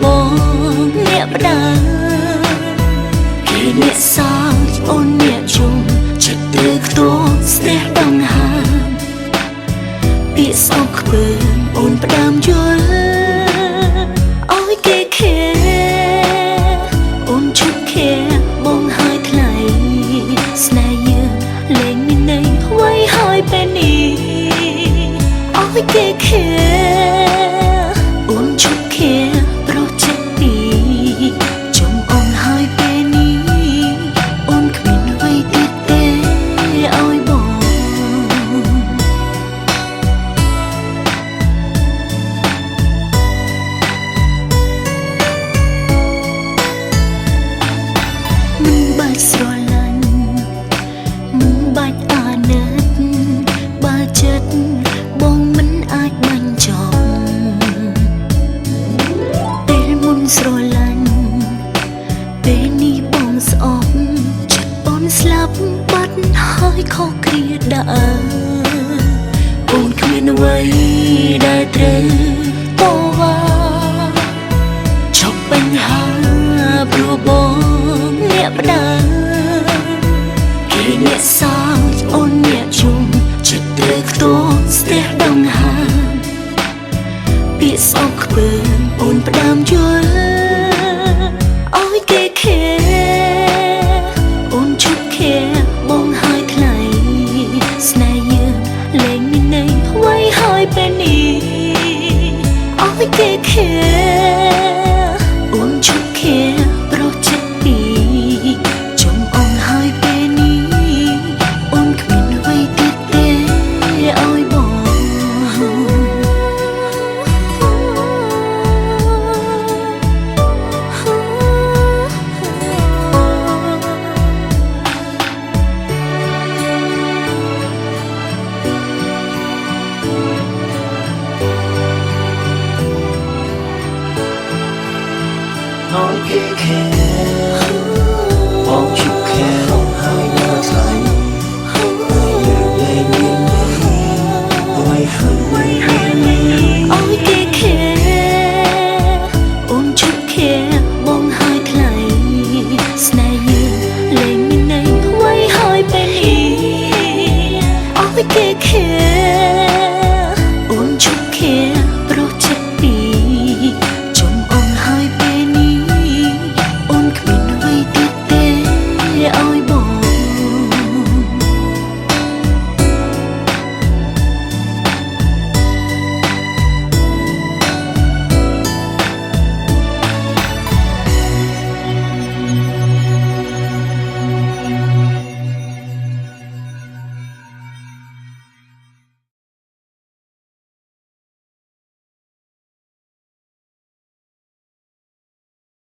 បងអ្នកផ្ដាគេអ្នកសោចអូនអ្នកជុំចិត្តទៅខ្ទោស្ទះដងហាពាក្យស្អប់ខ្ពើមអូនផ្ដាំយល់អើយគេខេអូនឈប់ខេបងហើយថ្លៃស្នេហ៍យើងលែងមានន័យអ្វីហើយពេលនេះអើយគេខេអូនឈប់ខេប្រចិត្តពីចុំអូនហើយពេលនេះអូនគ្មានអ្វីទៀតទេអើយបងមិនបាច់ស្រឡាញ់មិនបាច់អាណិតបើចិត្តបងមិនអាចបាញ់ចប់ពេលមុនស្រឡាញ់ពេលនេះបងស្អប់ចិត្តបងស្លាប់បាត់ហើយខុសគ្នាដើរអូនគ្មានអ្វីដែលត្រូវតវ៉ាឈប់បញ្ហាព្រោះបងអ្នកផ្ដាគេអ្នកសោចអូនអ្នកជុំចិត្តទៅខ្ទោស្ទះដងហាពាក្យស្អប់ខ្ពើមអូនផ្ដាំយល់អើយគេខេអូនឈប់ខេបងហើយថ្លៃស្នេហ៍យើងលែងមានន័យអ្វីហើយពេលនេះអើយគេខេ